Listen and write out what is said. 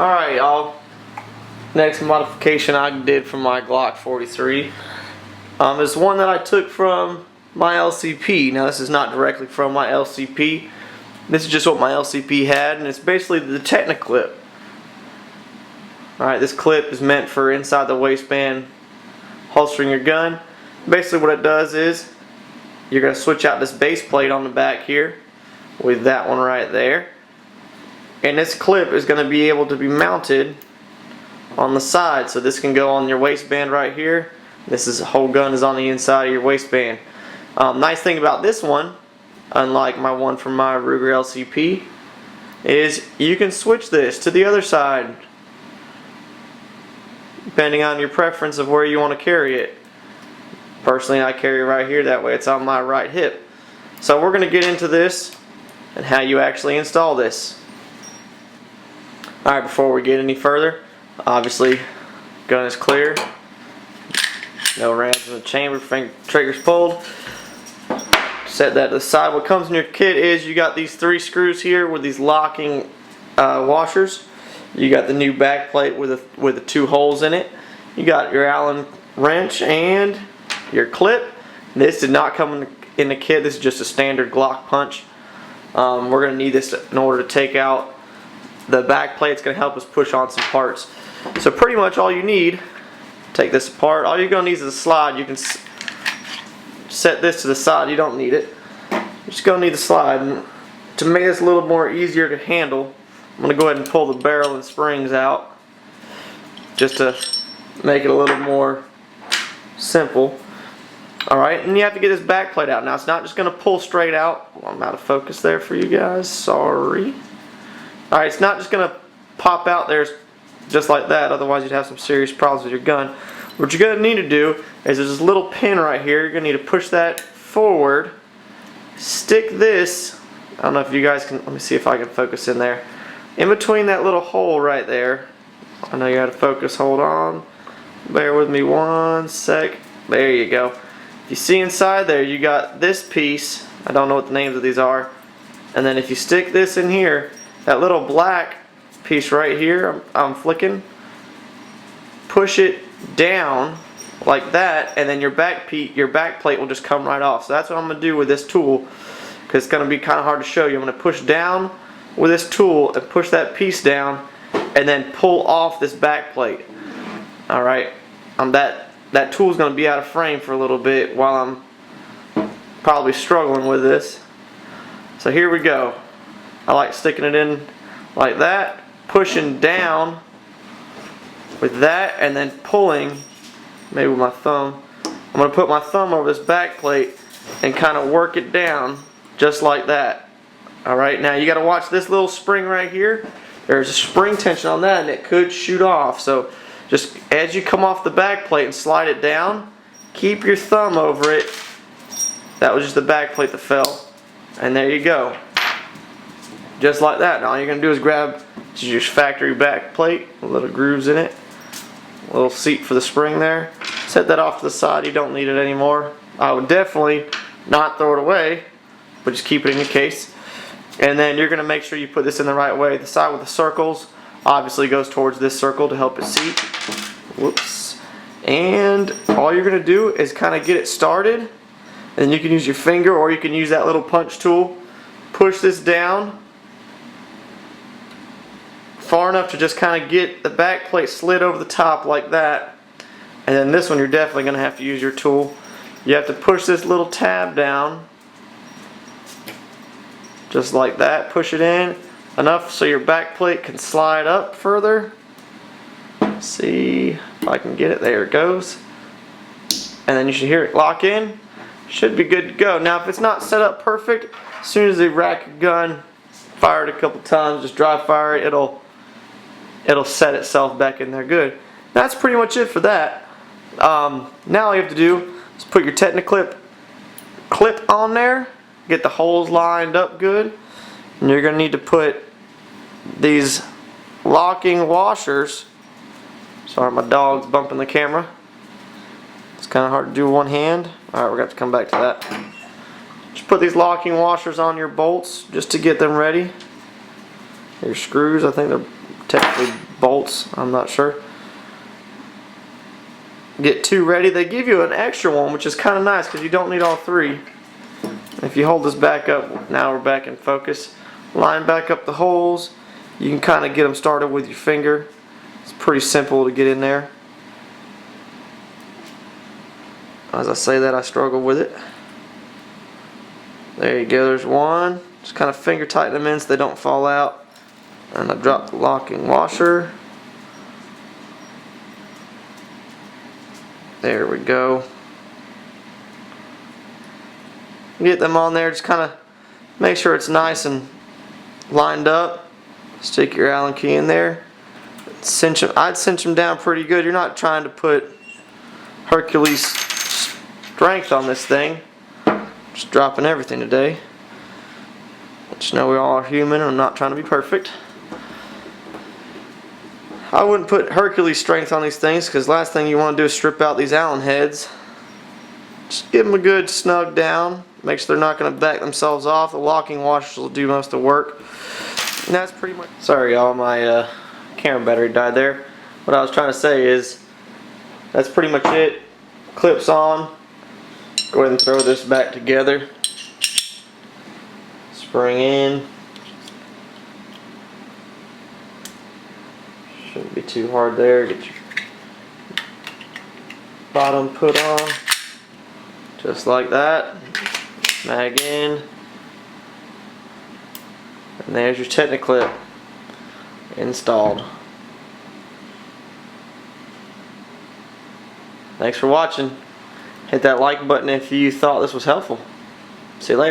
Alright, y'all. Next modification I did from my Glock 43 is one that I took from my LCP. Now, this is not directly from my LCP. This is just what my LCP had, and it's basically the Techna clip. Alright, this clip is meant for inside the waistband holstering your gun. Basically what it does is you're going to switch out this base plate on the back here with that one right there. And this clip is going to be able to be mounted on the side, so this can go on your waistband right here. The whole gun is on the inside of your waistband. Nice thing about this one, unlike my one from my Ruger LCP, is you can switch this to the other side depending on your preference of where you want to carry it. Personally, I carry it right here, that way it's on my right hip. So we're going to get into this and how you actually install this. Alright, before we get any further, obviously gun is clear, no rounds in the chamber, triggers pulled. Set that to the side. What comes in your kit is you got these 3 screws here with these locking washers. You got the new back plate with the 2 holes in it. You got your Allen wrench and your clip. This did not come in the kit. This is just a standard Glock punch. We're going to need this in order to take out the back plate. It's going to help us push on some parts. So pretty much all you need, take this apart, all you're going to need is a slide. You can set this to the side, you don't need it. You're just going to need the slide. And to make this a little more easier to handle, I'm going to go ahead and pull the barrel and springs out just to make it a little more simple. Alright, and you have to get this back plate out. Now it's not just going to pull straight out. Well, I'm out of focus there for you guys, sorry. Alright, it's not just going to pop out there just like that, otherwise you'd have some serious problems with your gun. What you're going to need to do is there's this little pin right here. You're going to need to push that forward, stick this, I don't know if you guys can, let me see if I can focus in there, in between that little hole right there. I know you got to focus, hold on, bear with me one sec, there you go. If you see inside there, you got this piece, I don't know what the names of these are, and then if you stick this in here, that little black piece right here, I'm flicking, push it down like that, and then your back plate will just come right off. So that's what I'm going to do with this tool, because it's going to be kind of hard to show you. I'm going to push down with this tool and push that piece down and then pull off this back plate. Alright, that tool is going to be out of frame for a little bit while I'm probably struggling with this. So here we go. I like sticking it in like that, pushing down with that, and then pulling, maybe with my thumb. I'm going to put my thumb over this back plate and kind of work it down just like that. Alright, now you got to watch this little spring right here. There's a spring tension on that and it could shoot off. So just as you come off the back plate and slide it down, keep your thumb over it. That was just the back plate that fell. And there you go. Just like that. Now all you're going to do is grab your factory back plate, little grooves in it, a little seat for the spring there. Set that off to the side. You don't need it anymore. I would definitely not throw it away, but just keep it in your case. And then you're going to make sure you put this in the right way. The side with the circles obviously goes towards this circle to help it seat. Whoops. And all you're going to do is kind of get it started. And you can use your finger or you can use that little punch tool. Push this down far enough to just kind of get the back plate slid over the top like that. And then this one you're definitely going to have to use your tool. You have to push this little tab down just like that. Push it in enough so your back plate can slide up further. Let's see if I can get it. There it goes. And then you should hear it lock in. Should be good to go. Now if it's not set up perfect, as soon as you rack your gun, fire it a couple times, just dry fire it, it'll set itself back in there good. That's pretty much it for that. Now all you have to do is put your Techna clip on there, get the holes lined up good, and you're going to need to put these locking washers. Sorry, my dog's bumping the camera. It's kind of hard to do with one hand. Alright, we're going to have to come back to that. Just put these locking washers on your bolts just to get them ready. Your screws, I think they're technically bolts, I'm not sure. Get 2 ready. They give you an extra one, which is kind of nice because you don't need all 3. If you hold this back up, now we're back in focus. Line back up the holes. You can kind of get them started with your finger. It's pretty simple to get in there. As I say that, I struggle with it. There you go, there's one. Just kind of finger tighten them in so they don't fall out. And I drop the locking washer. There we go. Get them on there, just kind of make sure it's nice and lined up. Stick your Allen key in there. Cinch them. I'd cinch them down pretty good. You're not trying to put Hercules strength on this thing. Just dropping everything today. But you know we all are human and I'm not trying to be perfect. I wouldn't put Hercules strength on these things because last thing you want to do is strip out these Allen heads. Just give them a good snug down. Make sure they're not going to back themselves off. The locking washers will do most of the work. And that's pretty much. Sorry y'all, my camera battery died there. What I was trying to say is that's pretty much it. Clips on. Go ahead and throw this back together. Spring in. Shouldn't be too hard there. Get your bottom put on. Just like that. Snag in. And there's your Techna clip installed. Thanks for watching. Hit that like button if you thought this was helpful. See you later.